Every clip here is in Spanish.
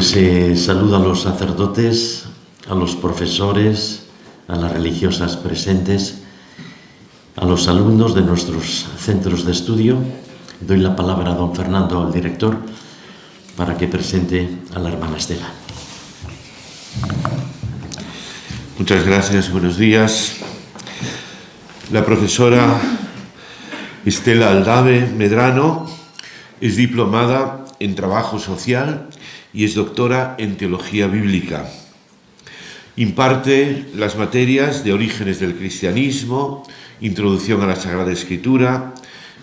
Saludo a los sacerdotes, a los profesores, a las religiosas presentes, a los alumnos de nuestros centros de estudio. Doy la palabra a don Fernando, al director, para que presente a la hermana Estela. Muchas gracias, buenos días. La profesora Estela Aldave Medrano es diplomada en Trabajo Social y es doctora en Teología Bíblica. Imparte las materias de Orígenes del Cristianismo, Introducción a la Sagrada Escritura,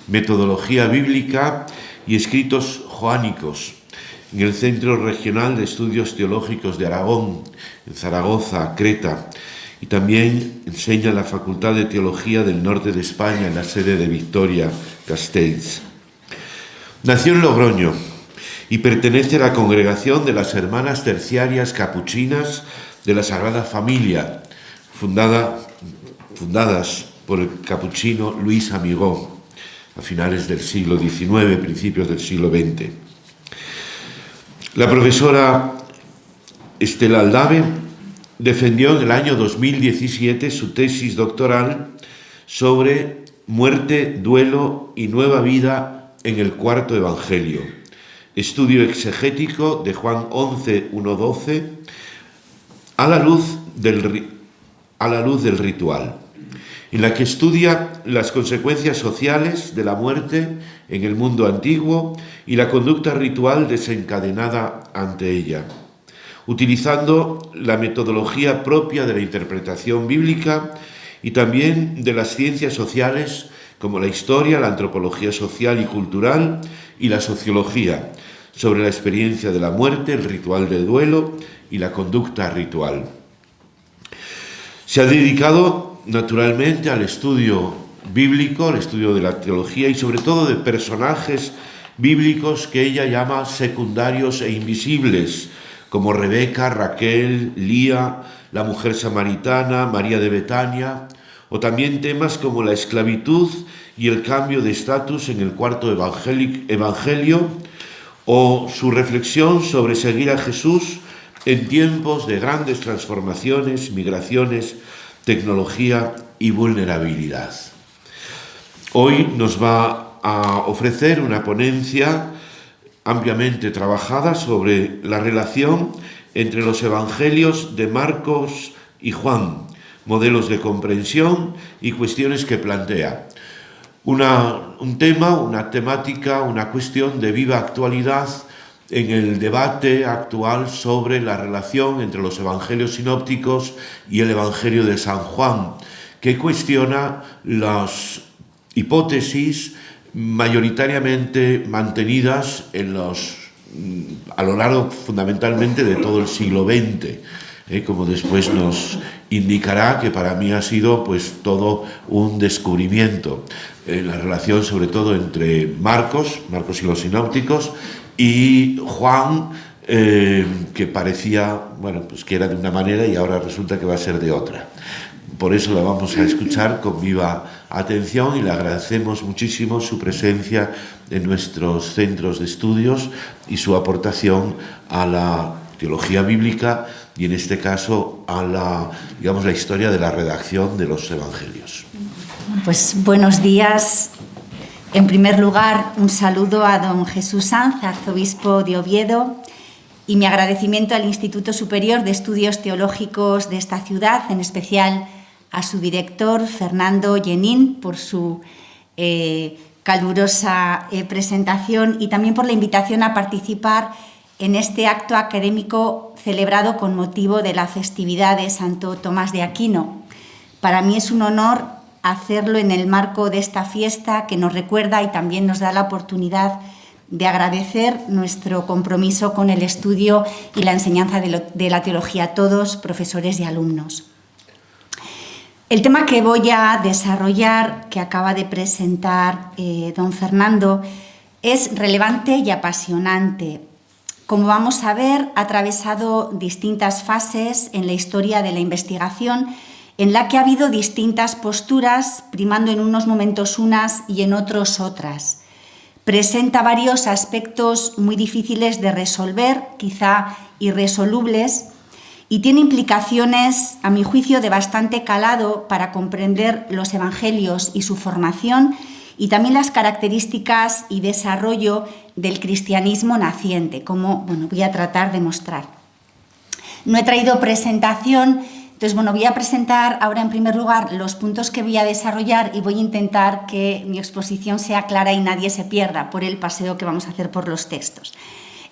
Metodología Bíblica y Escritos Joánicos en el Centro Regional de Estudios Teológicos de Aragón, en Zaragoza, Creta, y también enseña en la Facultad de Teología del Norte de España, en la sede de Vitoria-Gasteiz. Nació en Logroño y pertenece a la congregación de las Hermanas Terciarias Capuchinas de la Sagrada Familia, fundadas por el capuchino Luis Amigó a finales del siglo XIX, principios del siglo XX. La profesora Estela Aldave defendió en el año 2017 su tesis doctoral sobre muerte, duelo y nueva vida en el cuarto Evangelio, estudio exegético de Juan 11:1-12 a la luz del ritual, en la que estudia las consecuencias sociales de la muerte en el mundo antiguo y la conducta ritual desencadenada ante ella, utilizando la metodología propia de la interpretación bíblica y también de las ciencias sociales como la historia, la antropología social y cultural y la sociología, sobre la experiencia de la muerte, el ritual del duelo y la conducta ritual. Se ha dedicado naturalmente al estudio bíblico, al estudio de la teología y sobre todo de personajes bíblicos que ella llama secundarios e invisibles, como Rebeca, Raquel, Lía, la mujer samaritana, María de Betania, o también temas como la esclavitud y el cambio de estatus en el cuarto evangelio, o su reflexión sobre seguir a Jesús en tiempos de grandes transformaciones, migraciones, tecnología y vulnerabilidad. Hoy nos va a ofrecer una ponencia ampliamente trabajada sobre la relación entre los evangelios de Marcos y Juan, modelos de comprensión y cuestiones que plantea. Un tema, una temática, una cuestión de viva actualidad en el debate actual sobre la relación entre los evangelios sinópticos y el evangelio de San Juan, que cuestiona las hipótesis mayoritariamente mantenidas a lo largo fundamentalmente de todo el siglo XX, como después nos indicará, que para mí ha sido todo un descubrimiento, la relación sobre todo entre Marcos y los sinópticos, y Juan, que parecía, que era de una manera y ahora resulta que va a ser de otra. Por eso la vamos a escuchar con viva atención y le agradecemos muchísimo su presencia en nuestros centros de estudios y su aportación a la teología bíblica y en este caso a la historia de la redacción de los evangelios. Pues buenos días. En primer lugar, un saludo a don Jesús Sanz, arzobispo de Oviedo, y mi agradecimiento al Instituto Superior de Estudios Teológicos de esta ciudad, en especial a su director, Fernando Llenín, por su calurosa presentación y también por la invitación a participar en este acto académico celebrado con motivo de la festividad de Santo Tomás de Aquino. Para mí es un honor hacerlo en el marco de esta fiesta que nos recuerda y también nos da la oportunidad de agradecer nuestro compromiso con el estudio y la enseñanza de la teología a todos, profesores y alumnos. El tema que voy a desarrollar, que acaba de presentar don Fernando, es relevante y apasionante. Como vamos a ver, ha atravesado distintas fases en la historia de la investigación, en la que ha habido distintas posturas, primando en unos momentos unas y en otros otras. presenta varios aspectos muy difíciles de resolver, quizá irresolubles, y tiene implicaciones, a mi juicio, de bastante calado para comprender los evangelios y su formación, y también las características y desarrollo del cristianismo naciente, como voy a tratar de mostrar. No he traído presentación, entonces voy a presentar ahora en primer lugar los puntos que voy a desarrollar y voy a intentar que mi exposición sea clara y nadie se pierda por el paseo que vamos a hacer por los textos.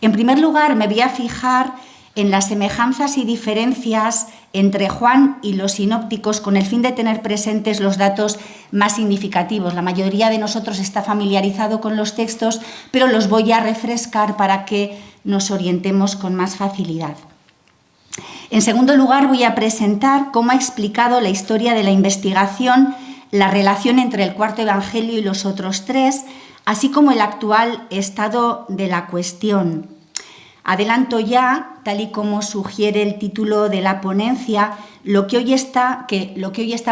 En primer lugar, me voy a fijar en las semejanzas y diferencias entre Juan y los sinópticos con el fin de tener presentes los datos más significativos. La mayoría de nosotros está familiarizado con los textos, pero los voy a refrescar para que nos orientemos con más facilidad. En segundo lugar, voy a presentar cómo ha explicado la historia de la investigación, la relación entre el cuarto evangelio y los otros tres, así como el actual estado de la cuestión. Adelanto ya, tal y como sugiere el título de la ponencia, lo que hoy está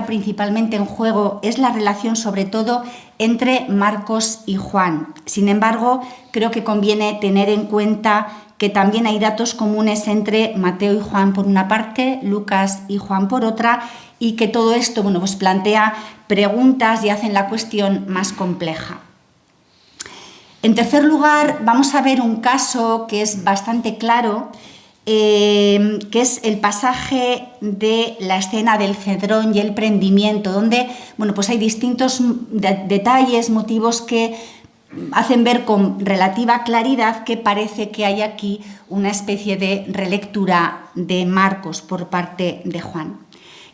principalmente en juego es la relación sobre todo entre Marcos y Juan. Sin embargo, creo que conviene tener en cuenta que también hay datos comunes entre Mateo y Juan por una parte, Lucas y Juan por otra, y que todo esto plantea preguntas y hacen la cuestión más compleja. En tercer lugar, vamos a ver un caso que es bastante claro, que es el pasaje de la escena del Cedrón y el prendimiento, donde hay distintos detalles, motivos que hacen ver con relativa claridad que parece que hay aquí una especie de relectura de Marcos por parte de Juan.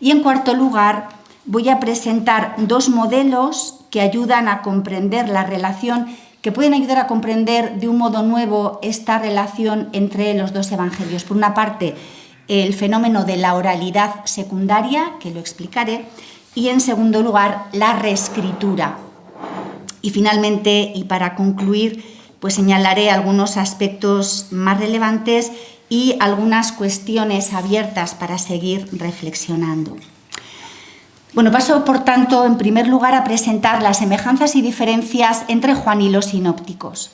Y en cuarto lugar, voy a presentar dos modelos que ayudan a comprender la relación, que pueden ayudar a comprender de un modo nuevo esta relación entre los dos evangelios. Por una parte, el fenómeno de la oralidad secundaria, que lo explicaré, y en segundo lugar, la reescritura. Y finalmente, y para concluir, señalaré algunos aspectos más relevantes y algunas cuestiones abiertas para seguir reflexionando. Paso, por tanto, en primer lugar a presentar las semejanzas y diferencias entre Juan y los sinópticos.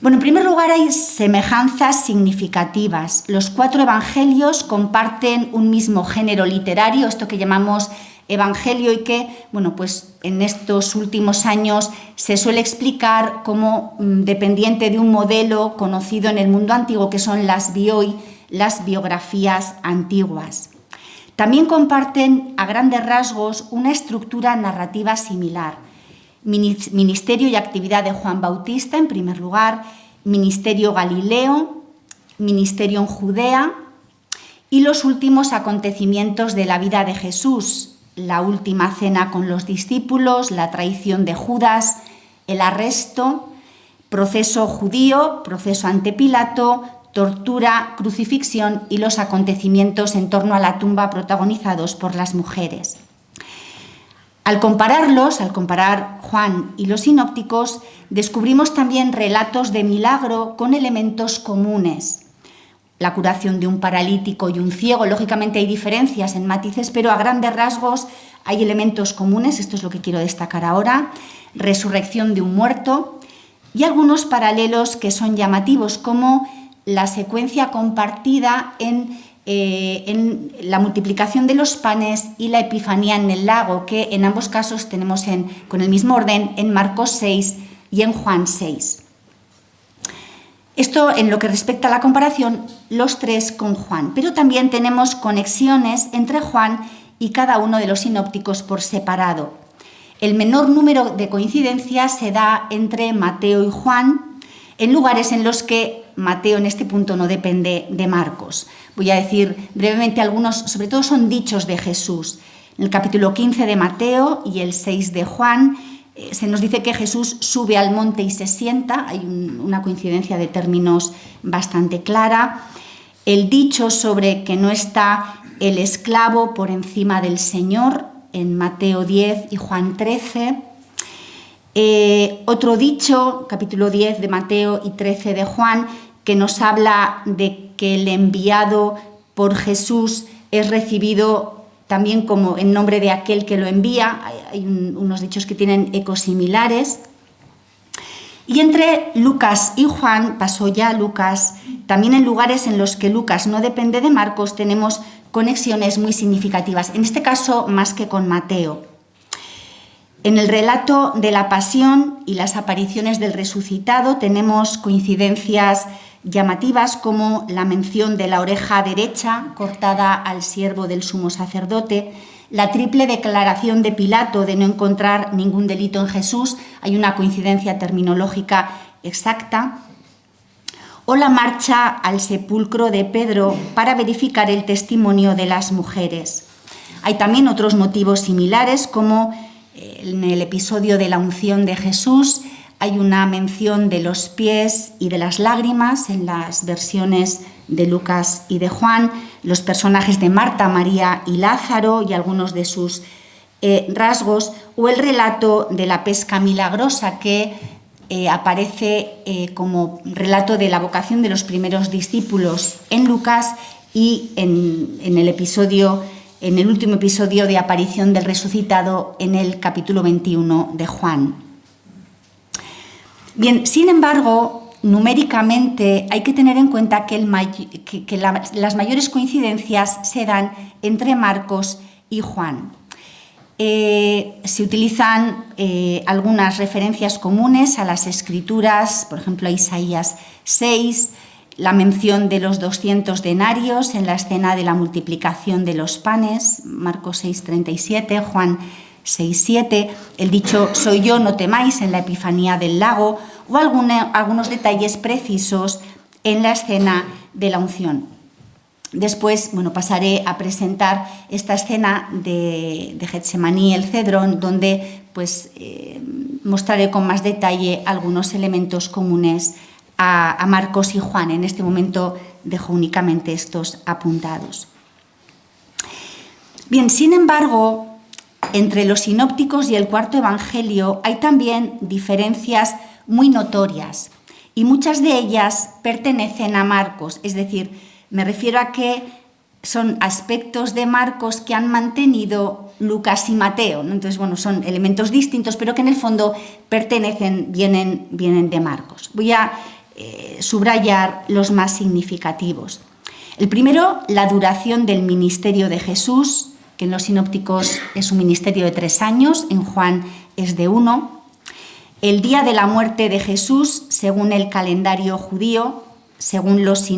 En primer lugar, hay semejanzas significativas. Los cuatro evangelios comparten un mismo género literario, esto que llamamos evangelio, y que en estos últimos años se suele explicar como dependiente de un modelo conocido en el mundo antiguo, que son las bioi, las biografías antiguas. También comparten a grandes rasgos una estructura narrativa similar. Ministerio y actividad de Juan Bautista, en primer lugar, ministerio Galileo, ministerio en Judea y los últimos acontecimientos de la vida de Jesús, la última cena con los discípulos, la traición de Judas, el arresto, proceso judío, proceso ante Pilato, tortura, crucifixión y los acontecimientos en torno a la tumba protagonizados por las mujeres. Al comparar Juan y los sinópticos, descubrimos también relatos de milagro con elementos comunes. La curación de un paralítico y un ciego, lógicamente hay diferencias en matices, pero a grandes rasgos hay elementos comunes, esto es lo que quiero destacar ahora, resurrección de un muerto y algunos paralelos que son llamativos, como la secuencia compartida en la multiplicación de los panes y la epifanía en el lago, que en ambos casos tenemos con el mismo orden en Marcos 6 y en Juan 6. Esto en lo que respecta a la comparación, los tres con Juan, pero también tenemos conexiones entre Juan y cada uno de los sinópticos por separado. El menor número de coincidencias se da entre Mateo y Juan, en lugares en los que Mateo en este punto no depende de Marcos. Voy a decir brevemente algunos, sobre todo son dichos de Jesús. En el capítulo 15 de Mateo y el 6 de Juan se nos dice que Jesús sube al monte y se sienta, hay una coincidencia de términos bastante clara. El dicho sobre que no está el esclavo por encima del Señor en Mateo 10 y Juan 13. Otro dicho, capítulo 10 de Mateo y 13 de Juan, que nos habla de que el enviado por Jesús es recibido también como en nombre de aquel que lo envía. Hay unos dichos que tienen ecos similares. Y entre Lucas y Juan, pasó ya Lucas, también en lugares en los que Lucas no depende de Marcos, tenemos conexiones muy significativas, en este caso más que con Mateo. En el relato de la pasión y las apariciones del resucitado tenemos coincidencias llamativas como la mención de la oreja derecha cortada al siervo del sumo sacerdote, la triple declaración de Pilato de no encontrar ningún delito en Jesús, hay una coincidencia terminológica exacta, o la marcha al sepulcro de Pedro para verificar el testimonio de las mujeres. Hay también otros motivos similares, como en el episodio de la unción de Jesús hay una mención de los pies y de las lágrimas en las versiones de Lucas y de Juan, los personajes de Marta, María y Lázaro y algunos de sus rasgos, o el relato de la pesca milagrosa que aparece como relato de la vocación de los primeros discípulos en Lucas y en el último episodio de aparición del resucitado en el capítulo 21 de Juan. Bien, sin embargo, numéricamente hay que tener en cuenta que las mayores coincidencias se dan entre Marcos y Juan. Se utilizan algunas referencias comunes a las escrituras, por ejemplo a Isaías 6, la mención de los 200 denarios en la escena de la multiplicación de los panes, Marcos 6:37, Juan 6:7, el dicho «soy yo, no temáis» en la Epifanía del lago, o algunos detalles precisos en la escena de la unción. Después, pasaré a presentar esta escena de Getsemaní, el Cedrón, donde mostraré con más detalle algunos elementos comunes a Marcos y Juan. En este momento dejo únicamente estos apuntados. Bien, sin embargo, entre los sinópticos y el cuarto evangelio hay también diferencias muy notorias y muchas de ellas pertenecen a Marcos, es decir, me refiero a que son aspectos de Marcos que han mantenido Lucas y Mateo, ¿no? Entonces, son elementos distintos, pero que en el fondo vienen de Marcos. Voy a subrayar los más significativos. El primero, la duración del ministerio de Jesús, que en los sinópticos es un ministerio de 3 años, en Juan es de 1. El día de la muerte de Jesús, según el calendario judío, según los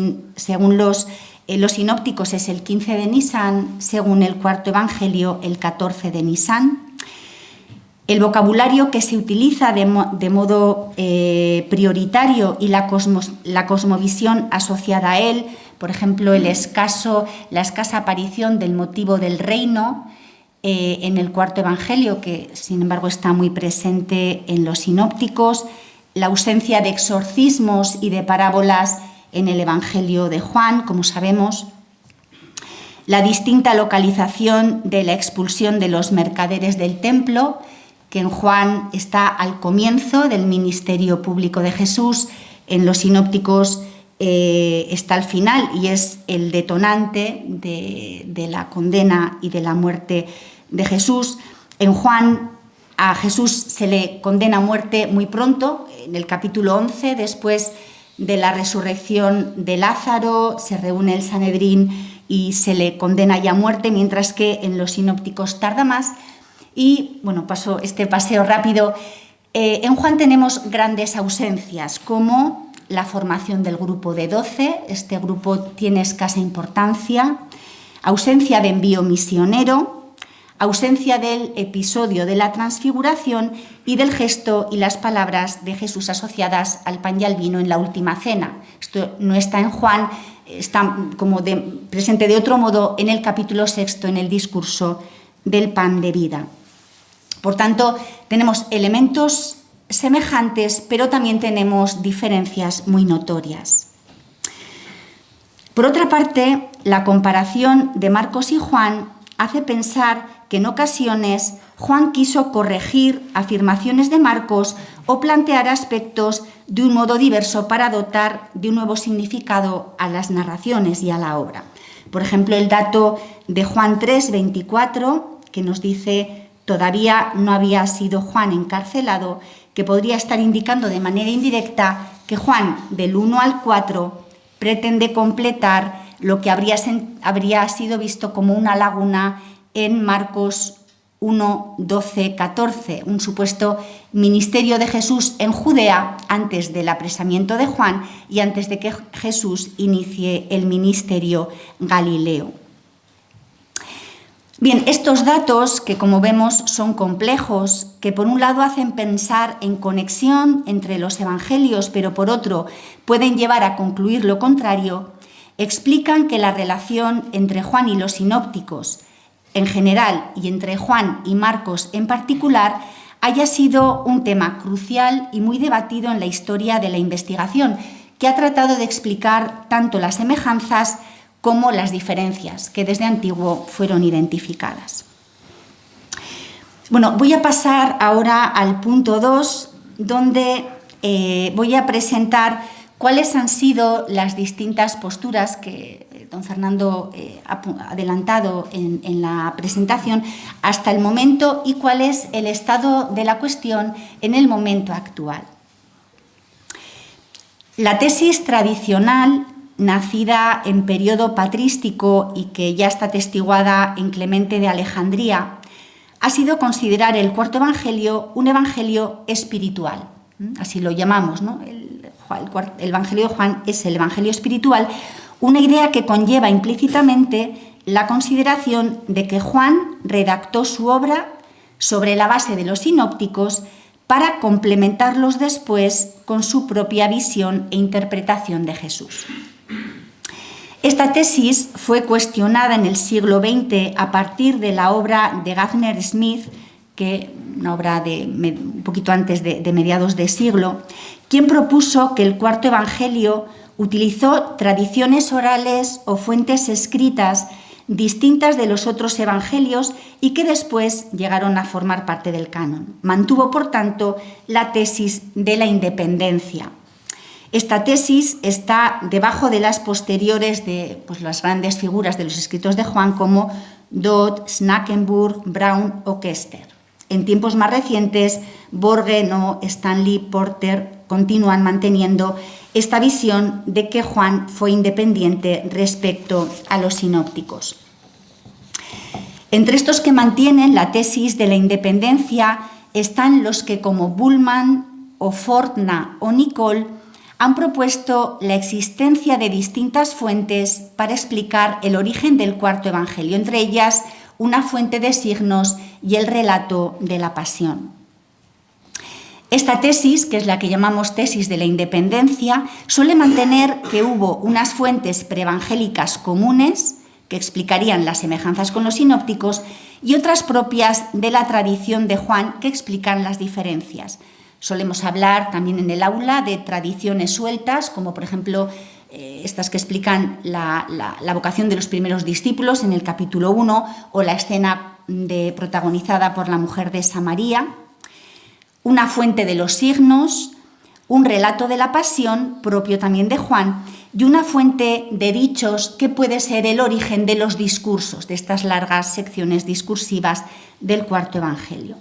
sinópticos es el 15 de Nisán, según el cuarto evangelio el 14 de Nisán. El vocabulario que se utiliza de modo prioritario y la cosmovisión asociada a él, por ejemplo, la escasa aparición del motivo del reino en el cuarto evangelio, que sin embargo está muy presente en los sinópticos, la ausencia de exorcismos y de parábolas en el evangelio de Juan, como sabemos, la distinta localización de la expulsión de los mercaderes del templo, que en Juan está al comienzo del ministerio público de Jesús, en los sinópticos está al final y es el detonante de la condena y de la muerte de Jesús. En Juan a Jesús se le condena a muerte muy pronto, en el capítulo 11, después de la resurrección de Lázaro, se reúne el Sanedrín y se le condena ya a muerte, mientras que en los sinópticos tarda más. Y paso este paseo rápido. En Juan tenemos grandes ausencias, como la formación del grupo de 12, este grupo tiene escasa importancia, ausencia de envío misionero, ausencia del episodio de la transfiguración y del gesto y las palabras de Jesús asociadas al pan y al vino en la última cena. Esto no está en Juan, está presente de otro modo en el capítulo 6, en el discurso del pan de vida. Por tanto, tenemos elementos semejantes, pero también tenemos diferencias muy notorias. Por otra parte, la comparación de Marcos y Juan hace pensar que en ocasiones Juan quiso corregir afirmaciones de Marcos o plantear aspectos de un modo diverso para dotar de un nuevo significado a las narraciones y a la obra. Por ejemplo, el dato de Juan 3:24, que nos dice: todavía no había sido Juan encarcelado, que podría estar indicando de manera indirecta que Juan, del 1 al 4, pretende completar lo que habría sido visto como una laguna en Marcos 1, 12, 14, un supuesto ministerio de Jesús en Judea antes del apresamiento de Juan y antes de que Jesús inicie el ministerio galileo. Bien, estos datos, que como vemos son complejos, que por un lado hacen pensar en conexión entre los evangelios, pero por otro pueden llevar a concluir lo contrario, explican que la relación entre Juan y los sinópticos en general y entre Juan y Marcos en particular haya sido un tema crucial y muy debatido en la historia de la investigación, que ha tratado de explicar tanto las semejanzas como las diferencias que desde antiguo fueron identificadas. Bueno, voy a pasar ahora al punto 2, donde voy a presentar cuáles han sido las distintas posturas que don Fernando ha adelantado en la presentación hasta el momento y cuál es el estado de la cuestión en el momento actual. La tesis tradicional, nacida en periodo patrístico y que ya está atestiguada en Clemente de Alejandría, ha sido considerar el cuarto evangelio un evangelio espiritual. Así lo llamamos, ¿no? El evangelio de Juan es el evangelio espiritual, una idea que conlleva implícitamente la consideración de que Juan redactó su obra sobre la base de los sinópticos para complementarlos después con su propia visión e interpretación de Jesús. Esta tesis fue cuestionada en el siglo XX a partir de la obra de Gardner Smith, una obra un poquito antes de mediados de siglo, quien propuso que el cuarto evangelio utilizó tradiciones orales o fuentes escritas distintas de los otros evangelios y que después llegaron a formar parte del canon. Mantuvo, por tanto, la tesis de la independencia. Esta tesis está debajo de las posteriores de las grandes figuras de los escritos de Juan como Dodd, Snackenburg, Brown o Kester. En tiempos más recientes, Borgen o Stanley Porter continúan manteniendo esta visión de que Juan fue independiente respecto a los sinópticos. Entre estos que mantienen la tesis de la independencia están los que, como Bullman o Fortna o Nicole, han propuesto la existencia de distintas fuentes para explicar el origen del cuarto evangelio, entre ellas una fuente de signos y el relato de la pasión. Esta tesis, que es la que llamamos tesis de la independencia, suele mantener que hubo unas fuentes preevangélicas comunes que explicarían las semejanzas con los sinópticos y otras propias de la tradición de Juan que explican las diferencias. Solemos hablar también en el aula de tradiciones sueltas, como por ejemplo estas que explican la vocación de los primeros discípulos en el capítulo 1 o la escena protagonizada por la mujer de Samaria, una fuente de los signos, un relato de la pasión propio también de Juan y una fuente de dichos que puede ser el origen de los discursos, de estas largas secciones discursivas del cuarto evangelio.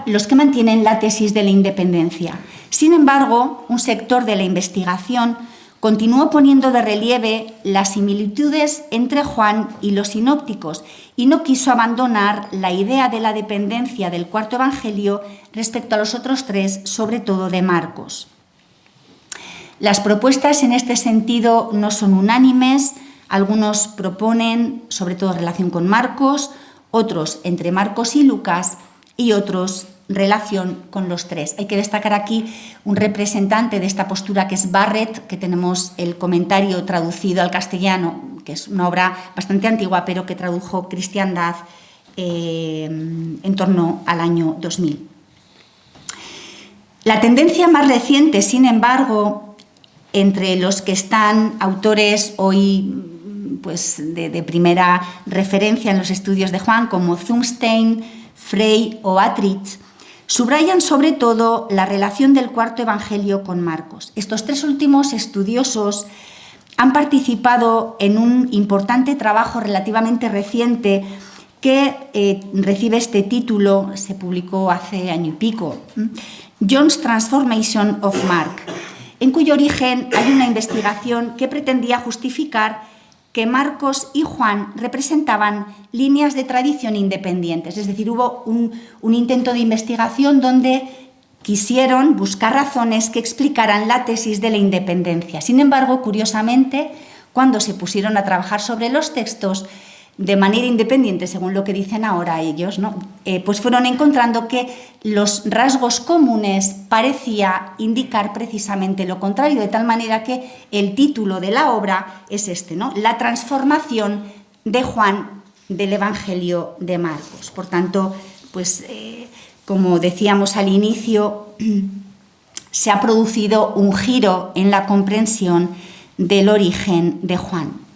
Los que mantienen la tesis de la independencia. Sin embargo, un sector de la investigación continuó poniendo de relieve las similitudes entre Juan y los sinópticos y no quiso abandonar la idea de la dependencia del cuarto evangelio respecto a los otros tres, sobre todo de Marcos. Las propuestas en este sentido no son unánimes. Algunos proponen, sobre todo, relación con Marcos, otros entre Marcos y Lucas y otros relación con los tres. Hay que destacar aquí un representante de esta postura que es Barrett, que tenemos el comentario traducido al castellano, que es una obra bastante antigua, pero que tradujo Christian Duff en torno al año 2000. La tendencia más reciente, sin embargo, entre los que están autores hoy de primera referencia en los estudios de Juan, como Zumstein, Frey o Atrich, subrayan sobre todo la relación del cuarto evangelio con Marcos. Estos tres últimos estudiosos han participado en un importante trabajo relativamente reciente que recibe este título, se publicó hace año y pico, John's Transformation of Mark, en cuyo origen hay una investigación que pretendía justificar que Marcos y Juan representaban líneas de tradición independientes. Es decir, hubo un intento de investigación donde quisieron buscar razones que explicaran la tesis de la independencia. Sin embargo, curiosamente, cuando se pusieron a trabajar sobre los textos de manera independiente, según lo que dicen ahora ellos, ¿no? Pues fueron encontrando que los rasgos comunes parecía indicar precisamente lo contrario, de tal manera que el título de la obra es este, ¿no? La transformación de Juan del Evangelio de Marcos. Por tanto, pues como decíamos al inicio, se ha producido un giro en la comprensión del origen de Juan.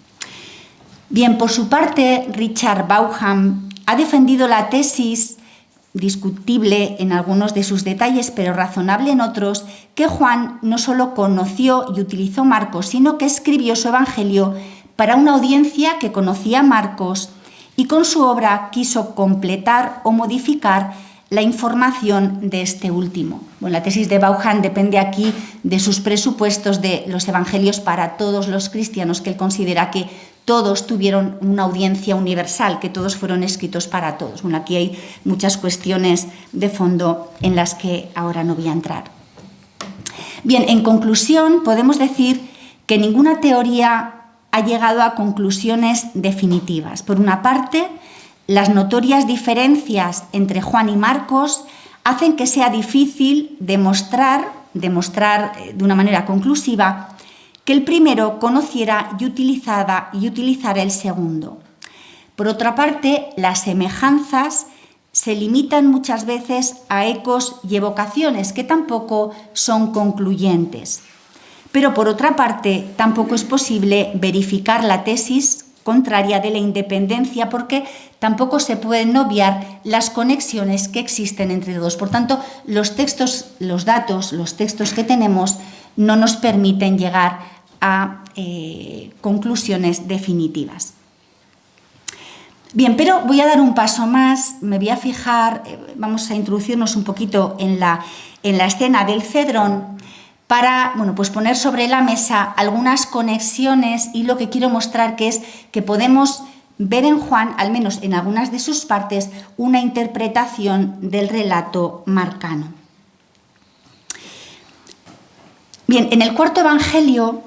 Bien, por su parte, Richard Bauckham ha defendido la tesis, discutible en algunos de sus detalles, pero razonable en otros, que Juan no solo conoció y utilizó Marcos, sino que escribió su Evangelio para una audiencia que conocía a Marcos y con su obra quiso completar o modificar la información de este último. Bueno, la tesis de Bauckham depende aquí de sus presupuestos de los Evangelios para todos los cristianos, que él considera que todos tuvieron una audiencia universal, que todos fueron escritos para todos. Bueno, aquí hay muchas cuestiones de fondo en las que ahora no voy a entrar. Bien, en conclusión, podemos decir que ninguna teoría ha llegado a conclusiones definitivas. Por una parte, las notorias diferencias entre Juan y Marcos hacen que sea difícil demostrar de una manera conclusiva que el primero conociera y utilizara el segundo. Por otra parte, las semejanzas se limitan muchas veces a ecos y evocaciones que tampoco son concluyentes. Pero por otra parte, tampoco es posible verificar la tesis contraria de la independencia porque tampoco se pueden obviar las conexiones que existen entre todos. Por tanto, los textos que tenemos no nos permiten llegar a conclusiones definitivas. Bien, pero voy a dar un paso más, me voy a fijar, vamos a introducirnos un poquito en la escena del Cedrón para, bueno, pues poner sobre la mesa algunas conexiones y lo que quiero mostrar que es que podemos ver en Juan, al menos en algunas de sus partes, una interpretación del relato marcano. Bien, en el cuarto evangelio,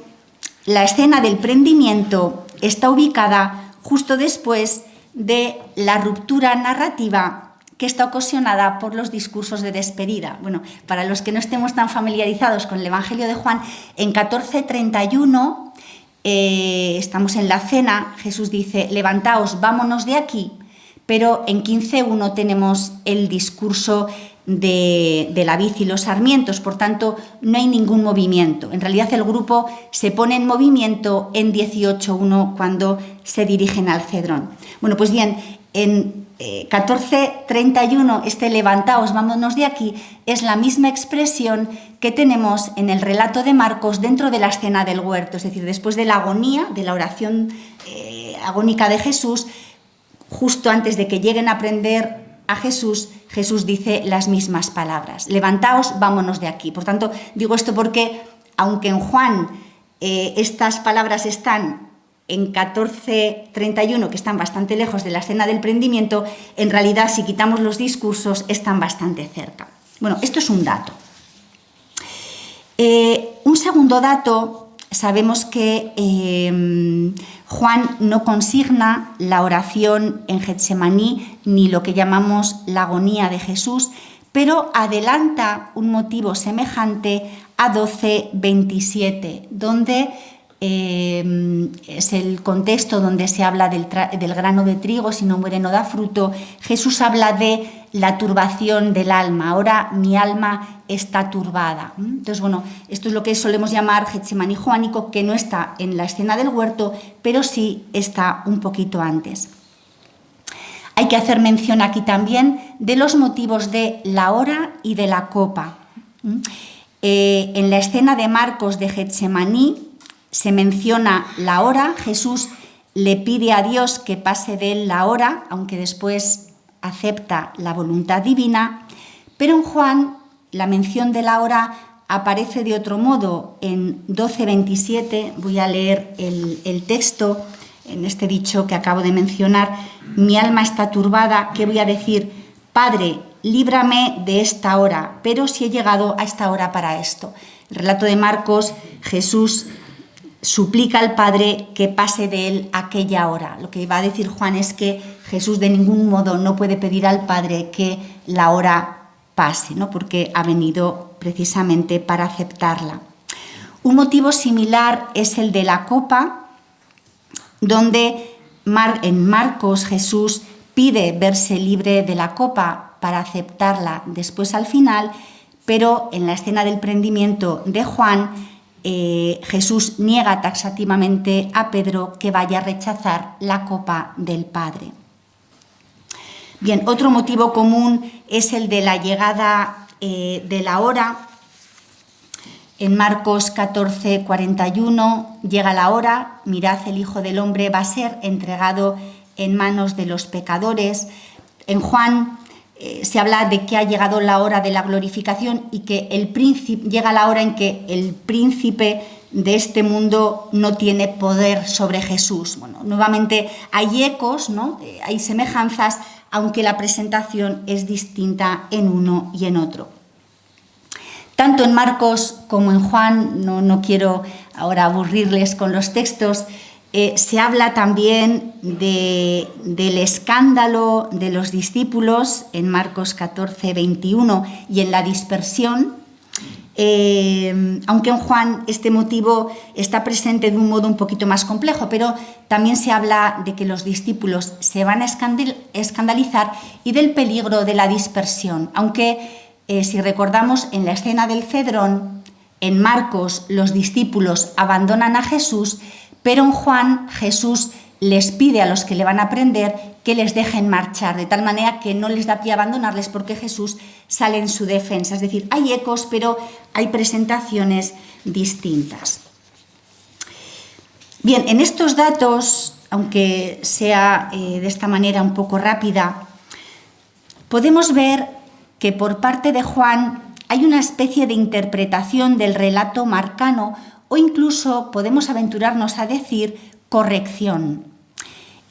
la escena del prendimiento está ubicada justo después de la ruptura narrativa que está ocasionada por los discursos de despedida. Bueno, para los que no estemos tan familiarizados con el Evangelio de Juan, en 14:31 estamos en la cena, Jesús dice, levantaos, vámonos de aquí, pero en 15:1 tenemos el discurso de la vid y los sarmientos, por tanto no hay ningún movimiento. En realidad el grupo se pone en movimiento en 18:1 cuando se dirigen al Cedrón. Bueno, pues bien, en 14:31 este levantaos, vámonos de aquí, es la misma expresión que tenemos en el relato de Marcos dentro de la escena del huerto, es decir, después de la agonía, de la oración agónica de Jesús, justo antes de que lleguen a prender a Jesús, Jesús dice las mismas palabras, levantaos, vámonos de aquí. Por tanto, digo esto porque, aunque en Juan estas palabras están en 14:31, que están bastante lejos de la escena del prendimiento, en realidad, si quitamos los discursos, están bastante cerca. Bueno, esto es un dato. Un segundo dato, sabemos que Juan no consigna la oración en Getsemaní ni lo que llamamos la agonía de Jesús, pero adelanta un motivo semejante a 12:27, donde es el contexto donde se habla del grano de trigo, si no muere no da fruto. Jesús habla de la turbación del alma, ahora mi alma está turbada. Entonces, bueno, esto es lo que solemos llamar Getsemaní joánico, que no está en la escena del huerto, pero sí está un poquito antes. Hay que hacer mención aquí también de los motivos de la hora y de la copa. En la escena de Marcos de Getsemaní se menciona la hora, Jesús le pide a Dios que pase de él la hora, aunque después acepta la voluntad divina, pero en Juan la mención de la hora aparece de otro modo. En 12:27, voy a leer el texto, en este dicho que acabo de mencionar: mi alma está turbada, ¿qué voy a decir? Padre, líbrame de esta hora, pero si he llegado a esta hora para esto. El relato de Marcos, Jesús suplica al Padre que pase de él aquella hora. Lo que va a decir Juan es que Jesús de ningún modo no puede pedir al Padre que la hora pase, ¿no? Porque ha venido precisamente para aceptarla. Un motivo similar es el de la copa, donde en Marcos Jesús pide verse libre de la copa para aceptarla después al final, pero en la escena del prendimiento de Juan, Jesús niega taxativamente a Pedro que vaya a rechazar la copa del Padre. Bien, otro motivo común es el de la llegada de la hora. En Marcos 14:41, llega la hora, mirad, el Hijo del Hombre va a ser entregado en manos de los pecadores. En Juan se habla de que ha llegado la hora de la glorificación y que llega la hora en que el príncipe de este mundo no tiene poder sobre Jesús. Bueno, nuevamente hay ecos, ¿no? Hay semejanzas, aunque la presentación es distinta en uno y en otro. Tanto en Marcos como en Juan, no quiero ahora aburrirles con los textos, se habla también del escándalo de los discípulos en Marcos 14:21 y en la dispersión, aunque en Juan este motivo está presente de un modo un poquito más complejo, pero también se habla de que los discípulos se van a escandalizar y del peligro de la dispersión, aunque si recordamos en la escena del Cedrón, en Marcos los discípulos abandonan a Jesús, pero en Juan Jesús les pide a los que le van a prender que les dejen marchar, de tal manera que no les da pie a abandonarles porque Jesús sale en su defensa. Es decir, hay ecos, pero hay presentaciones distintas. Bien, en estos datos, aunque sea de esta manera un poco rápida, podemos ver que por parte de Juan hay una especie de interpretación del relato marcano, o incluso podemos aventurarnos a decir corrección.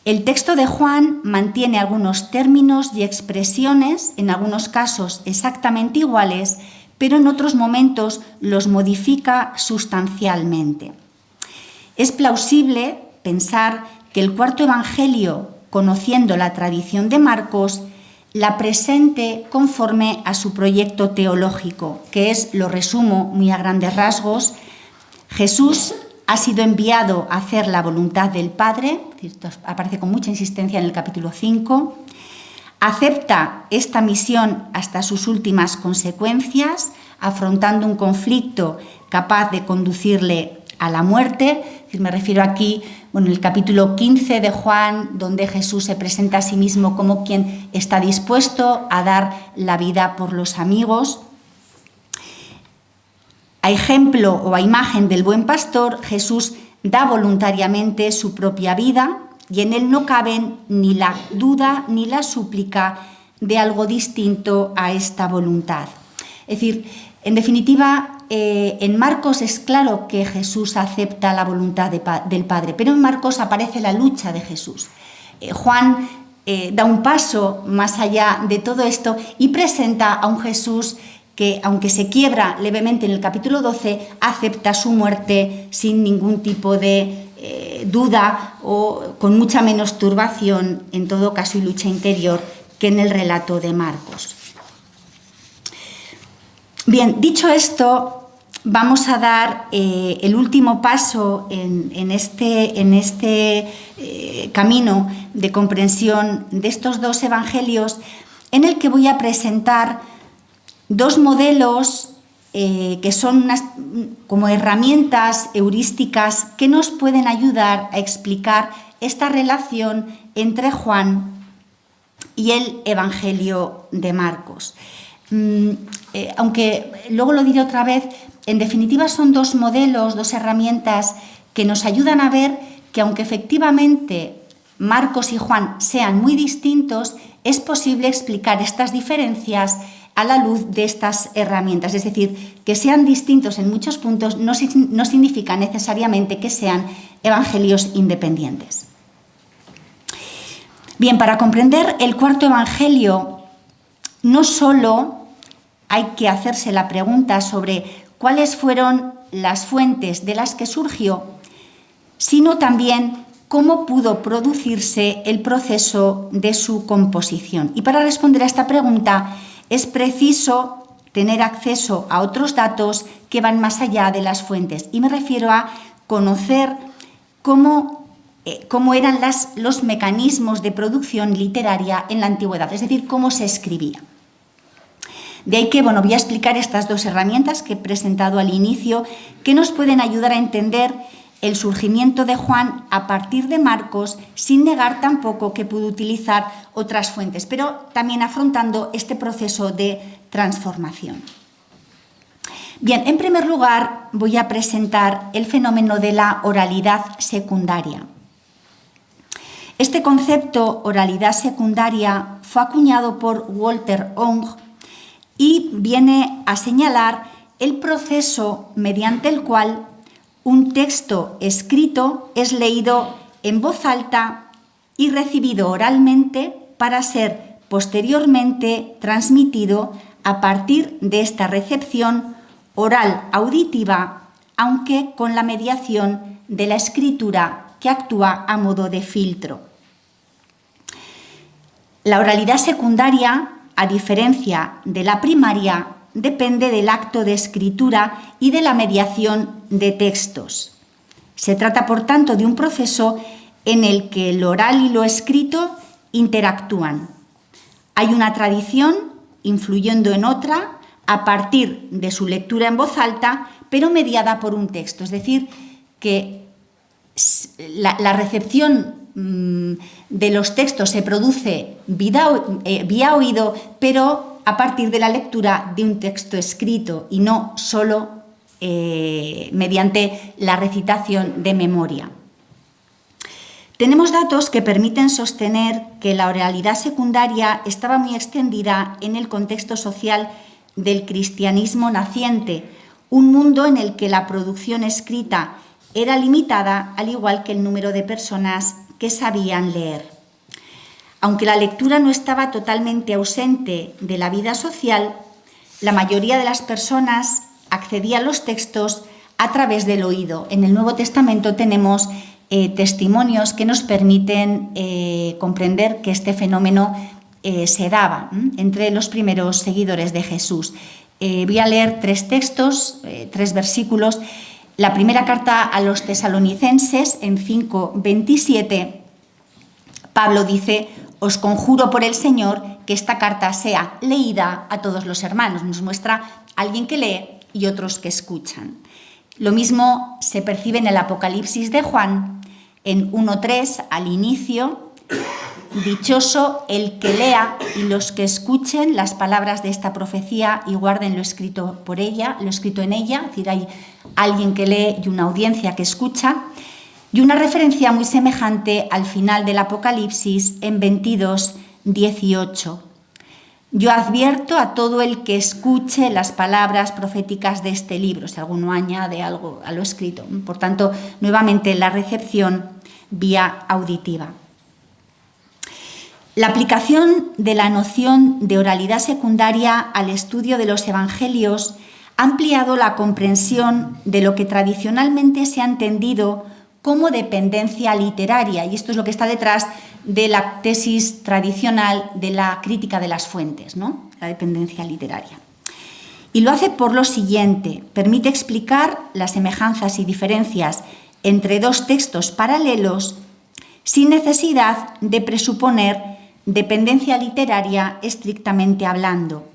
El texto de Juan mantiene algunos términos y expresiones, en algunos casos exactamente iguales, pero en otros momentos los modifica sustancialmente. Es plausible pensar que el cuarto evangelio, conociendo la tradición de Marcos, la presente conforme a su proyecto teológico, que es, lo resumo muy a grandes rasgos: Jesús ha sido enviado a hacer la voluntad del Padre, esto aparece con mucha insistencia en el capítulo 5, acepta esta misión hasta sus últimas consecuencias, afrontando un conflicto capaz de conducirle a la muerte. Me refiero aquí, en el capítulo 15 de Juan, donde Jesús se presenta a sí mismo como quien está dispuesto a dar la vida por los amigos. A ejemplo o a imagen del buen pastor, Jesús da voluntariamente su propia vida y en él no caben ni la duda ni la súplica de algo distinto a esta voluntad. Es decir, en definitiva, en Marcos es claro que Jesús acepta la voluntad del Padre, pero en Marcos aparece la lucha de Jesús. Juan da un paso más allá de todo esto y presenta a un Jesús que, aunque se quiebra levemente en el capítulo 12, acepta su muerte sin ningún tipo de duda o con mucha menos turbación, en todo caso, y lucha interior, que en el relato de Marcos. Bien, dicho esto, vamos a dar el último paso en este camino de comprensión de estos dos evangelios, en el que voy a presentar dos modelos que son como herramientas heurísticas que nos pueden ayudar a explicar esta relación entre Juan y el Evangelio de Marcos. Aunque luego lo diré otra vez, en definitiva son dos modelos, dos herramientas que nos ayudan a ver que aunque efectivamente Marcos y Juan sean muy distintos, es posible explicar estas diferencias a la luz de estas herramientas. Es decir, que sean distintos en muchos puntos no significa necesariamente que sean evangelios independientes. Bien, para comprender el cuarto evangelio, no solo hay que hacerse la pregunta sobre cuáles fueron las fuentes de las que surgió, sino también cómo pudo producirse el proceso de su composición. Y para responder a esta pregunta es preciso tener acceso a otros datos que van más allá de las fuentes. Y me refiero a conocer cómo eran los mecanismos de producción literaria en la antigüedad, es decir, cómo se escribía. De ahí que, voy a explicar estas dos herramientas que he presentado al inicio, que nos pueden ayudar a entender el surgimiento de Juan a partir de Marcos, sin negar tampoco que pudo utilizar otras fuentes, pero también afrontando este proceso de transformación. Bien, en primer lugar voy a presentar el fenómeno de la oralidad secundaria. Este concepto, oralidad secundaria, fue acuñado por Walter Ong y viene a señalar el proceso mediante el cual un texto escrito es leído en voz alta y recibido oralmente para ser posteriormente transmitido a partir de esta recepción oral auditiva, aunque con la mediación de la escritura que actúa a modo de filtro. La oralidad secundaria, a diferencia de la primaria, depende del acto de escritura y de la mediación de textos. Se trata, por tanto, de un proceso en el que lo oral y lo escrito interactúan. Hay una tradición influyendo en otra a partir de su lectura en voz alta, pero mediada por un texto. Es decir, que la recepción de los textos se produce vía oído, pero a partir de la lectura de un texto escrito y no solo mediante la recitación de memoria. Tenemos datos que permiten sostener que la oralidad secundaria estaba muy extendida en el contexto social del cristianismo naciente, un mundo en el que la producción escrita era limitada, al igual que el número de personas que sabían leer. Aunque la lectura no estaba totalmente ausente de la vida social, la mayoría de las personas accedía a los textos a través del oído. En el Nuevo Testamento tenemos testimonios que nos permiten comprender que este fenómeno se daba entre los primeros seguidores de Jesús. Voy a leer 3 textos, 3 versículos. La primera carta a los tesalonicenses, en 5:27, Pablo dice: «Os conjuro por el Señor que esta carta sea leída a todos los hermanos». Nos muestra a alguien que lee y otros que escuchan. Lo mismo se percibe en el Apocalipsis de Juan, en 1:3, al inicio: «Dichoso el que lea y los que escuchen las palabras de esta profecía y guarden lo escrito en ella». Es decir, hay alguien que lee y una audiencia que escucha. Y una referencia muy semejante al final del Apocalipsis en 22:18. «Yo advierto a todo el que escuche las palabras proféticas de este libro», si alguno añade algo a lo escrito. Por tanto, nuevamente la recepción vía auditiva. La aplicación de la noción de oralidad secundaria al estudio de los evangelios ha ampliado la comprensión de lo que tradicionalmente se ha entendido como dependencia literaria, y esto es lo que está detrás de la tesis tradicional de la crítica de las fuentes, ¿no? La dependencia literaria. Y lo hace por lo siguiente: permite explicar las semejanzas y diferencias entre 2 textos paralelos sin necesidad de presuponer dependencia literaria estrictamente hablando.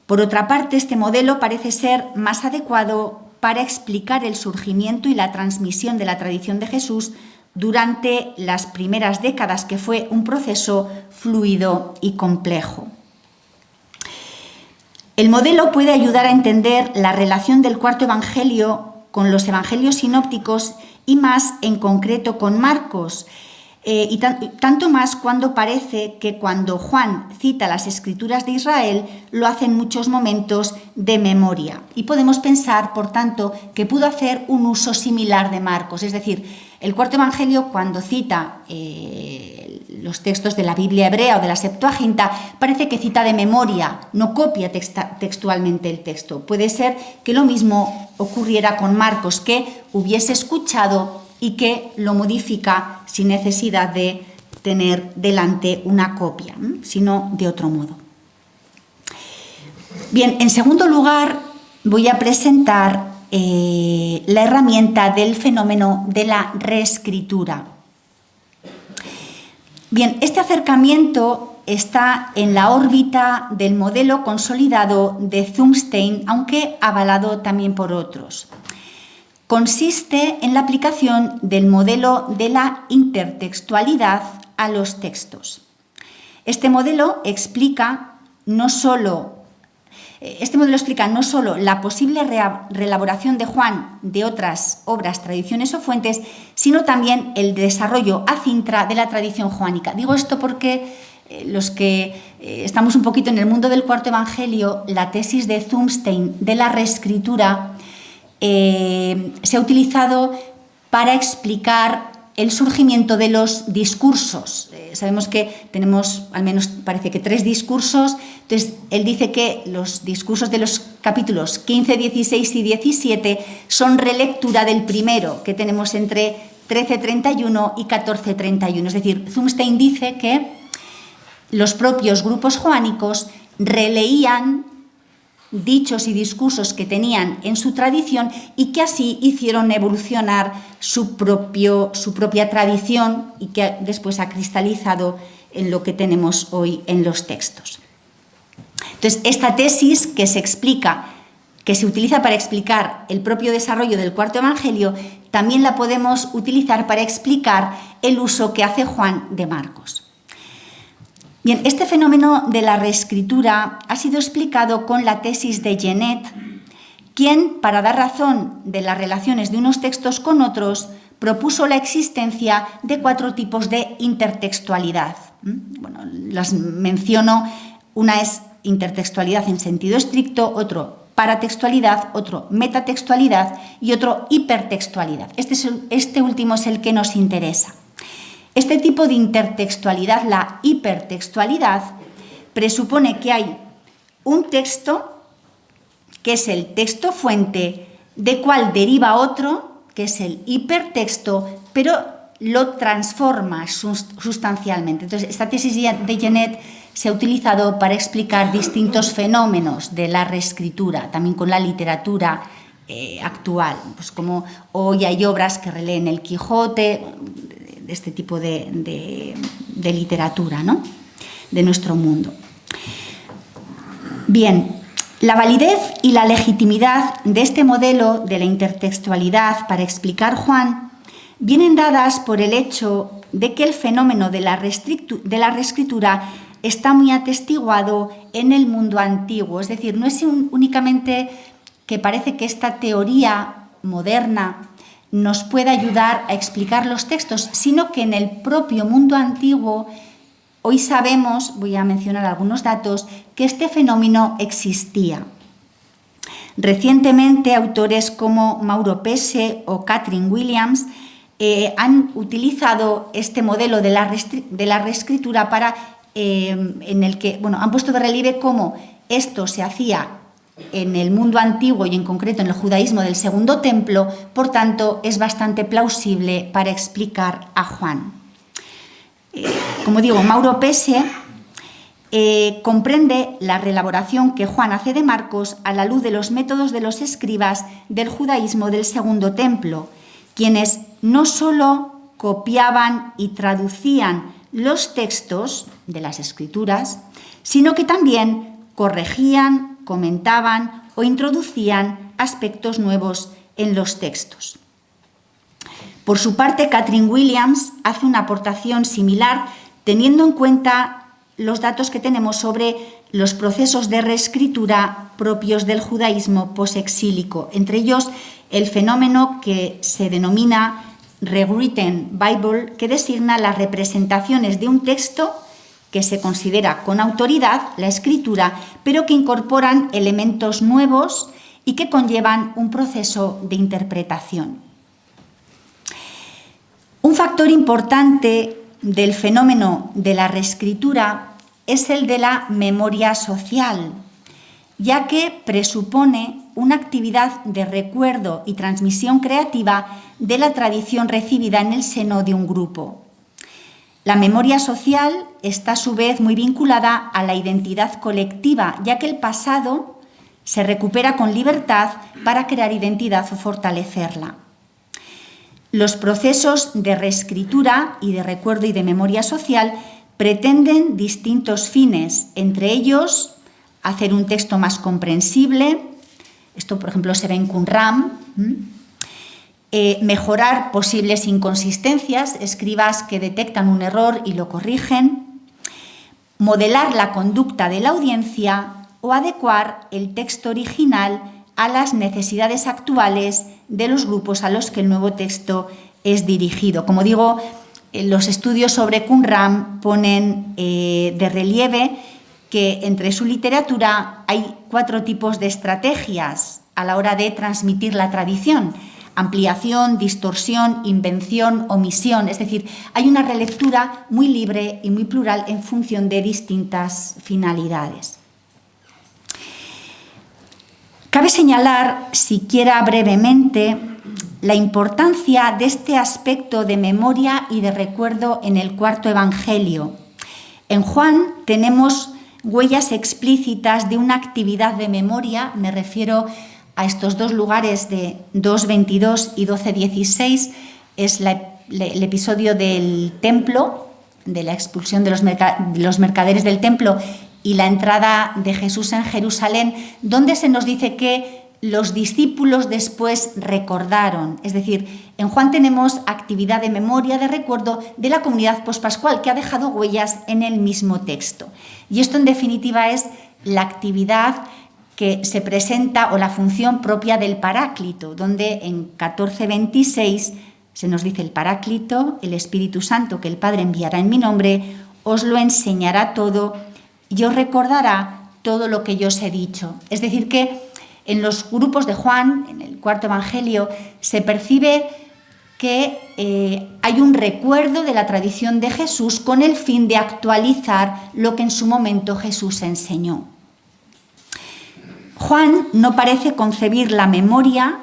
Por otra parte, este modelo parece ser más adecuado para explicar el surgimiento y la transmisión de la tradición de Jesús durante las primeras décadas, que fue un proceso fluido y complejo. El modelo puede ayudar a entender la relación del cuarto evangelio con los evangelios sinópticos y más en concreto con Marcos, y tanto más cuando parece que cuando Juan cita las Escrituras de Israel, lo hace en muchos momentos de memoria. Y podemos pensar, por tanto, que pudo hacer un uso similar de Marcos. Es decir, el cuarto evangelio, cuando cita los textos de la Biblia hebrea o de la Septuaginta, parece que cita de memoria, no copia textualmente el texto. Puede ser que lo mismo ocurriera con Marcos, que hubiese escuchado y que lo modifica sin necesidad de tener delante una copia, sino de otro modo. Bien, en segundo lugar, voy a presentar la herramienta del fenómeno de la reescritura. Bien, este acercamiento está en la órbita del modelo consolidado de Zumstein, aunque avalado también por otros. Consiste en la aplicación del modelo de la intertextualidad a los textos. Este modelo explica no solo la posible reelaboración de Juan de otras obras, tradiciones o fuentes, sino también el desarrollo a cintra de la tradición joánica. Digo esto porque los que estamos un poquito en el mundo del cuarto evangelio, la tesis de Zumstein de la reescritura se ha utilizado para explicar el surgimiento de los discursos. Sabemos que tenemos, al menos parece que 3 discursos. Entonces, él dice que los discursos de los capítulos 15, 16 y 17 son relectura del primero, que tenemos entre 13:31 y 14:31. Es decir, Zumstein dice que los propios grupos joánicos releían dichos y discursos que tenían en su tradición y que así hicieron evolucionar su propia tradición y que después ha cristalizado en lo que tenemos hoy en los textos. Entonces, esta tesis que se utiliza para explicar el propio desarrollo del cuarto evangelio, también la podemos utilizar para explicar el uso que hace Juan de Marcos. Bien, este fenómeno de la reescritura ha sido explicado con la tesis de Genet, quien, para dar razón de las relaciones de unos textos con otros, propuso la existencia de 4 tipos de intertextualidad. Bueno, las menciono. Una es intertextualidad en sentido estricto, otro paratextualidad, otro metatextualidad y otro hipertextualidad. Este último es el que nos interesa. Este tipo de intertextualidad, la hipertextualidad, presupone que hay un texto, que es el texto fuente, de cual deriva otro, que es el hipertexto, pero lo transforma sustancialmente. Entonces, esta tesis de Genet se ha utilizado para explicar distintos fenómenos de la reescritura, también con la literatura actual, pues como hoy hay obras que releen el Quijote, de este tipo de literatura, ¿no?, de nuestro mundo. Bien, la validez y la legitimidad de este modelo de la intertextualidad para explicar Juan vienen dadas por el hecho de que el fenómeno de la reescritura está muy atestiguado en el mundo antiguo. Es decir, no es únicamente que parece que esta teoría moderna nos puede ayudar a explicar los textos, sino que en el propio mundo antiguo hoy sabemos, voy a mencionar algunos datos, que este fenómeno existía. Recientemente, autores como Mauro Pese o Catherine Williams han utilizado este modelo de la reescritura en el que han puesto de relieve cómo esto se hacía en el mundo antiguo y en concreto en el judaísmo del Segundo Templo, por tanto, es bastante plausible para explicar a Juan. Como digo, Mauro Pese comprende la reelaboración que Juan hace de Marcos a la luz de los métodos de los escribas del judaísmo del Segundo Templo, quienes no solo copiaban y traducían los textos de las Escrituras, sino que también corregían, comentaban o introducían aspectos nuevos en los textos. Por su parte, Catherine Williams hace una aportación similar, teniendo en cuenta los datos que tenemos sobre los procesos de reescritura propios del judaísmo posexílico, entre ellos el fenómeno que se denomina Rewritten Bible, que designa las representaciones de un texto que se considera con autoridad, la escritura, pero que incorporan elementos nuevos y que conllevan un proceso de interpretación. Un factor importante del fenómeno de la reescritura es el de la memoria social, ya que presupone una actividad de recuerdo y transmisión creativa de la tradición recibida en el seno de un grupo. La memoria social está a su vez muy vinculada a la identidad colectiva, ya que el pasado se recupera con libertad para crear identidad o fortalecerla. Los procesos de reescritura y de recuerdo y de memoria social pretenden distintos fines, entre ellos hacer un texto más comprensible, esto por ejemplo se ve en Qumran, mejorar posibles inconsistencias, escribas que detectan un error y lo corrigen, modelar la conducta de la audiencia o adecuar el texto original a las necesidades actuales de los grupos a los que el nuevo texto es dirigido. Como digo, los estudios sobre Qumran ponen de relieve que entre su literatura hay 4 tipos de estrategias a la hora de transmitir la tradición: ampliación, distorsión, invención, omisión. Es decir, hay una relectura muy libre y muy plural en función de distintas finalidades. Cabe señalar, siquiera brevemente, la importancia de este aspecto de memoria y de recuerdo en el cuarto Evangelio. En Juan tenemos huellas explícitas de una actividad de memoria, me refiero a estos 2 lugares de 2:22 y 12:16, es el episodio del templo, de la expulsión de los mercaderes del templo y la entrada de Jesús en Jerusalén, donde se nos dice que los discípulos después recordaron. Es decir, en Juan tenemos actividad de memoria, de recuerdo de la comunidad pospascual, que ha dejado huellas en el mismo texto. Y esto, en definitiva, es la actividad que se presenta o la función propia del Paráclito, donde en 14:26 se nos dice: el Paráclito, el Espíritu Santo que el Padre enviará en mi nombre, os lo enseñará todo y os recordará todo lo que yo os he dicho. Es decir, que en los grupos de Juan, en el cuarto Evangelio, se percibe que hay un recuerdo de la tradición de Jesús con el fin de actualizar lo que en su momento Jesús enseñó. Juan no parece concebir la memoria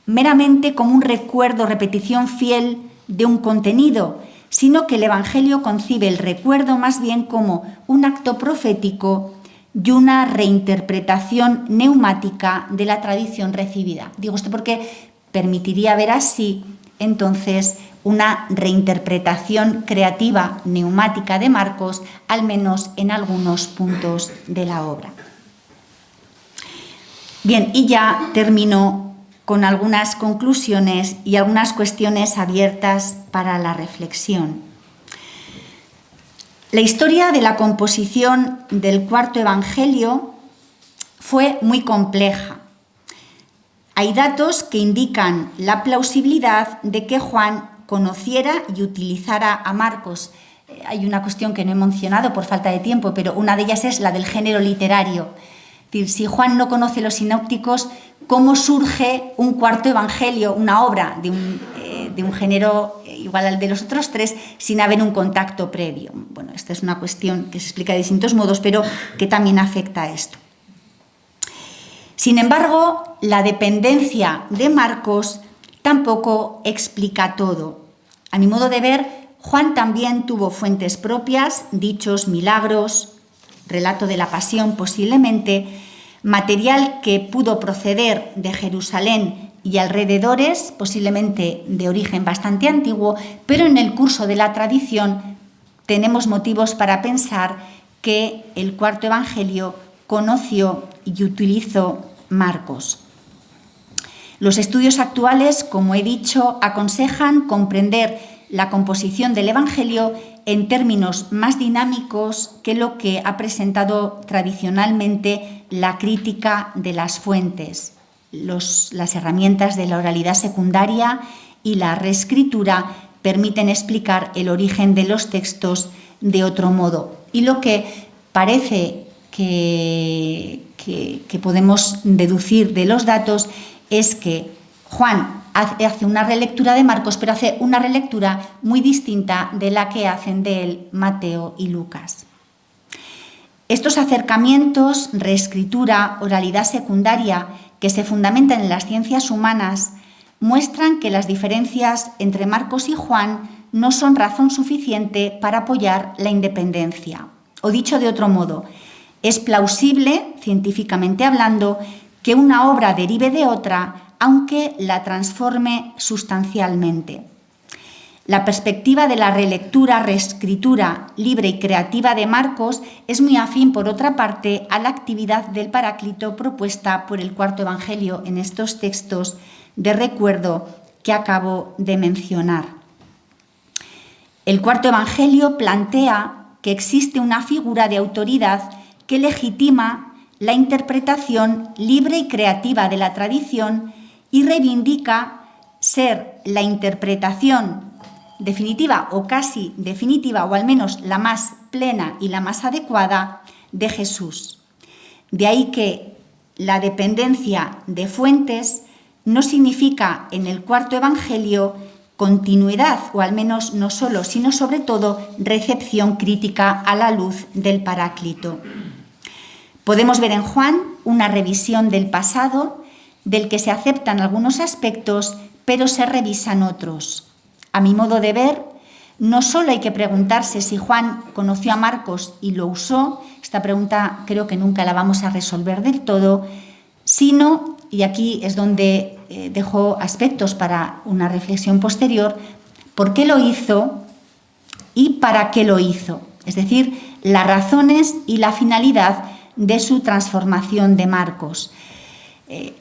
meramente como un recuerdo, repetición fiel de un contenido, sino que el Evangelio concibe el recuerdo más bien como un acto profético y una reinterpretación neumática de la tradición recibida. Digo esto porque permitiría ver así, entonces, una reinterpretación creativa neumática de Marcos, al menos en algunos puntos de la obra. Bien, y ya termino con algunas conclusiones y algunas cuestiones abiertas para la reflexión. La historia de la composición del cuarto Evangelio fue muy compleja. Hay datos que indican la plausibilidad de que Juan conociera y utilizara a Marcos. Hay una cuestión que no he mencionado por falta de tiempo, pero una de ellas es la del género literario. Es decir, si Juan no conoce los sinópticos, ¿cómo surge un cuarto Evangelio, una obra de un género igual al de los otros 3, sin haber un contacto previo? Bueno, esta es una cuestión que se explica de distintos modos, pero que también afecta a esto. Sin embargo, la dependencia de Marcos tampoco explica todo. A mi modo de ver, Juan también tuvo fuentes propias, dichos, milagros, relato de la pasión posiblemente, material que pudo proceder de Jerusalén y alrededores, posiblemente de origen bastante antiguo, pero en el curso de la tradición tenemos motivos para pensar que el cuarto Evangelio conoció y utilizó Marcos. Los estudios actuales, como he dicho, aconsejan comprender la composición del Evangelio en términos más dinámicos que lo que ha presentado tradicionalmente la crítica de las fuentes, las herramientas de la oralidad secundaria y la reescritura permiten explicar el origen de los textos de otro modo. Y lo que parece que podemos deducir de los datos es que Juan hace una relectura de Marcos, pero hace una relectura muy distinta de la que hacen de él Mateo y Lucas. Estos acercamientos, reescritura, oralidad secundaria, que se fundamentan en las ciencias humanas, muestran que las diferencias entre Marcos y Juan no son razón suficiente para apoyar la independencia. O dicho de otro modo, es plausible, científicamente hablando, que una obra derive de otra, aunque la transforme sustancialmente. La perspectiva de la relectura, reescritura libre y creativa de Marcos es muy afín, por otra parte, a la actividad del Paráclito propuesta por el cuarto Evangelio en estos textos de recuerdo que acabo de mencionar. El cuarto Evangelio plantea que existe una figura de autoridad que legitima la interpretación libre y creativa de la tradición y reivindica ser la interpretación definitiva o casi definitiva, o al menos la más plena y la más adecuada, de Jesús. De ahí que la dependencia de fuentes no significa en el cuarto Evangelio continuidad, o al menos no solo, sino sobre todo recepción crítica a la luz del Paráclito. Podemos ver en Juan una revisión del pasado, del que se aceptan algunos aspectos, pero se revisan otros. A mi modo de ver, no solo hay que preguntarse si Juan conoció a Marcos y lo usó, esta pregunta creo que nunca la vamos a resolver del todo, sino, y aquí es donde dejo aspectos para una reflexión posterior, por qué lo hizo y para qué lo hizo, es decir, las razones y la finalidad de su transformación de Marcos.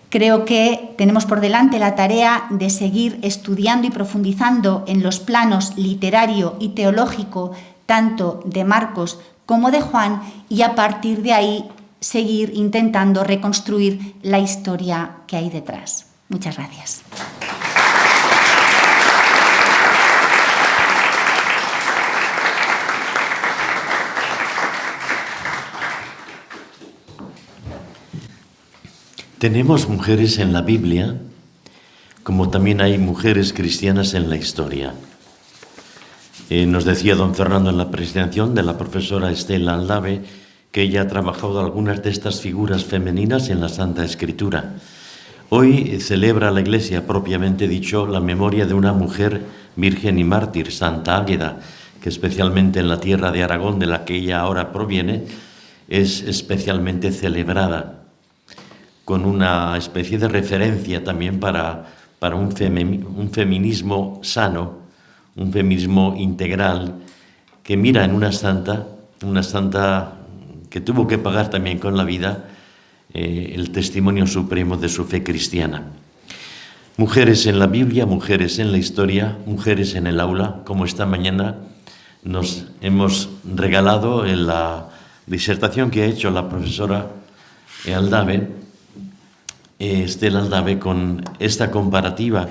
Creo que tenemos por delante la tarea de seguir estudiando y profundizando en los planos literario y teológico tanto de Marcos como de Juan, y a partir de ahí seguir intentando reconstruir la historia que hay detrás. Muchas gracias. Tenemos mujeres en la Biblia, como también hay mujeres cristianas en la historia. Nos decía don Fernando en la presentación de la profesora Estela Aldave que ella ha trabajado algunas de estas figuras femeninas en la Santa Escritura. Hoy celebra la Iglesia, propiamente dicho, la memoria de una mujer virgen y mártir, Santa Águeda, que especialmente en la tierra de Aragón, de la que ella ahora proviene, es especialmente celebrada, con una especie de referencia también para un feminismo sano, un feminismo integral, que mira en una santa que tuvo que pagar también con la vida el testimonio supremo de su fe cristiana. Mujeres en la Biblia, mujeres en la historia, mujeres en el aula, como esta mañana nos hemos regalado en la disertación que ha hecho la profesora Aldave, Estela Aldave, con esta comparativa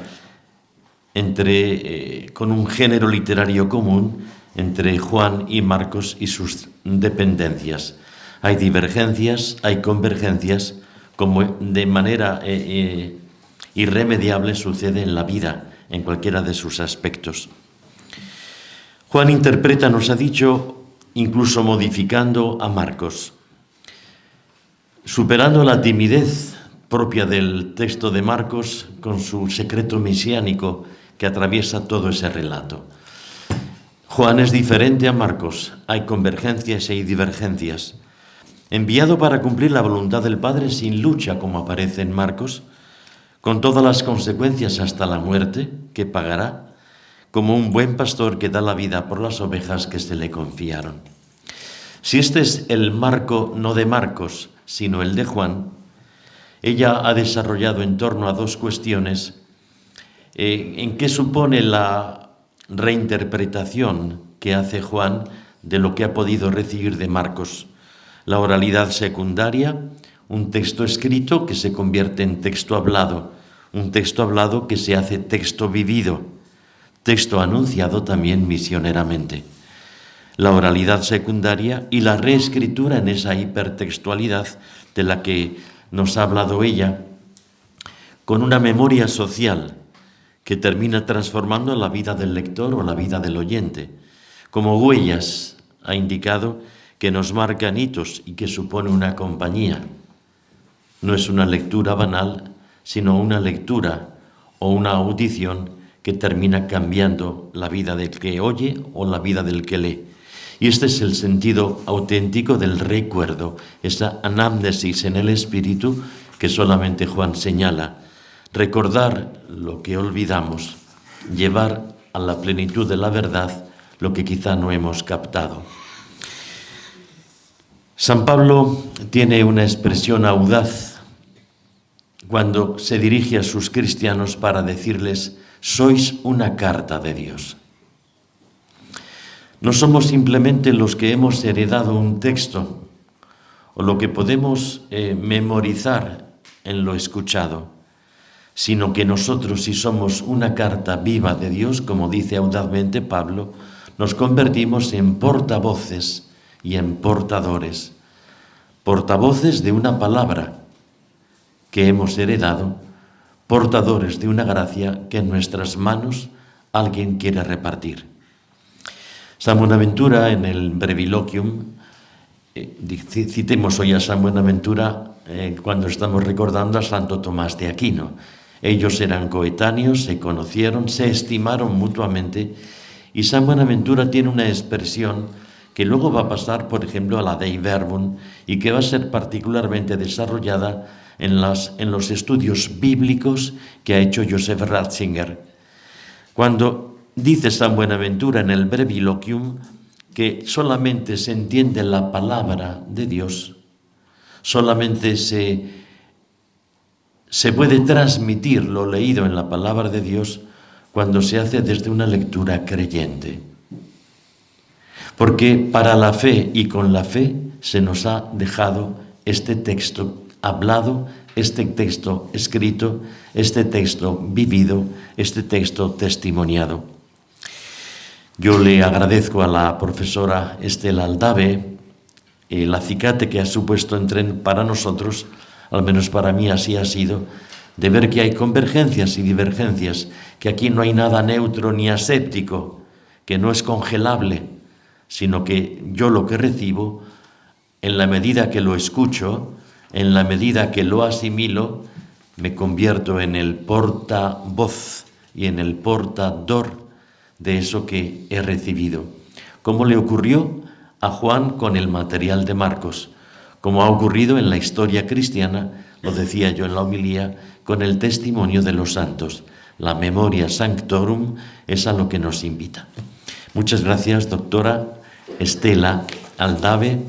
con un género literario común entre Juan y Marcos y sus dependencias. Hay divergencias, hay convergencias, como de manera irremediable sucede en la vida, en cualquiera de sus aspectos. Juan interpreta, nos ha dicho, incluso modificando a Marcos, superando la timidez propia del texto de Marcos con su secreto mesiánico que atraviesa todo ese relato. Juan es diferente a Marcos, hay convergencias y hay divergencias. Enviado para cumplir la voluntad del Padre sin lucha, como aparece en Marcos, con todas las consecuencias hasta la muerte que pagará, como un buen pastor que da la vida por las ovejas que se le confiaron. Si este es el marco no de Marcos, sino el de Juan, ella ha desarrollado en torno a dos cuestiones en qué supone la reinterpretación que hace Juan de lo que ha podido recibir de Marcos. La oralidad secundaria, un texto escrito que se convierte en texto hablado, un texto hablado que se hace texto vivido, texto anunciado también misioneramente. La oralidad secundaria y la reescritura en esa hipertextualidad de la que nos ha hablado ella, con una memoria social que termina transformando la vida del lector o la vida del oyente, como huellas, ha indicado, que nos marcan hitos y que supone una compañía. No es una lectura banal, sino una lectura o una audición que termina cambiando la vida del que oye o la vida del que lee. Y este es el sentido auténtico del recuerdo, esa anamnesis en el espíritu que solamente Juan señala. Recordar lo que olvidamos, llevar a la plenitud de la verdad lo que quizá no hemos captado. San Pablo tiene una expresión audaz cuando se dirige a sus cristianos para decirles: sois una carta de Dios. No somos simplemente los que hemos heredado un texto o lo que podemos memorizar en lo escuchado, sino que nosotros, si somos una carta viva de Dios, como dice audazmente Pablo, nos convertimos en portavoces y en portadores. Portavoces de una palabra que hemos heredado, portadores de una gracia que en nuestras manos alguien quiere repartir. San Buenaventura, en el Breviloquium, citemos hoy a San Buenaventura cuando estamos recordando a Santo Tomás de Aquino. Ellos eran coetáneos, se conocieron, se estimaron mutuamente, y San Buenaventura tiene una expresión que luego va a pasar, por ejemplo, a la Dei Verbum, y que va a ser particularmente desarrollada en los estudios bíblicos que ha hecho Joseph Ratzinger. Cuando dice San Buenaventura en el Breviloquium que solamente se entiende la palabra de Dios, solamente se puede transmitir lo leído en la palabra de Dios cuando se hace desde una lectura creyente. Porque para la fe y con la fe se nos ha dejado este texto hablado, este texto escrito, este texto vivido, este texto testimoniado. Yo le agradezco a la profesora Estela Aldave el acicate que ha supuesto para nosotros, al menos para mí así ha sido, de ver que hay convergencias y divergencias, que aquí no hay nada neutro ni aséptico, que no es congelable, sino que yo lo que recibo, en la medida que lo escucho, en la medida que lo asimilo, me convierto en el portavoz y en el portador de eso que he recibido. Como le ocurrió a Juan con el material de Marcos, como ha ocurrido en la historia cristiana, lo decía yo en la homilía, con el testimonio de los santos. La memoria sanctorum es a lo que nos invita. Muchas gracias, doctora Estela Aldave.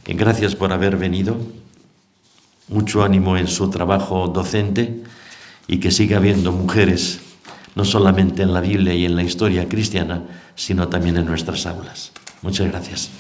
Gracias por haber venido. Mucho ánimo en su trabajo docente y que siga habiendo mujeres, no solamente en la Biblia y en la historia cristiana, sino también en nuestras aulas. Muchas gracias.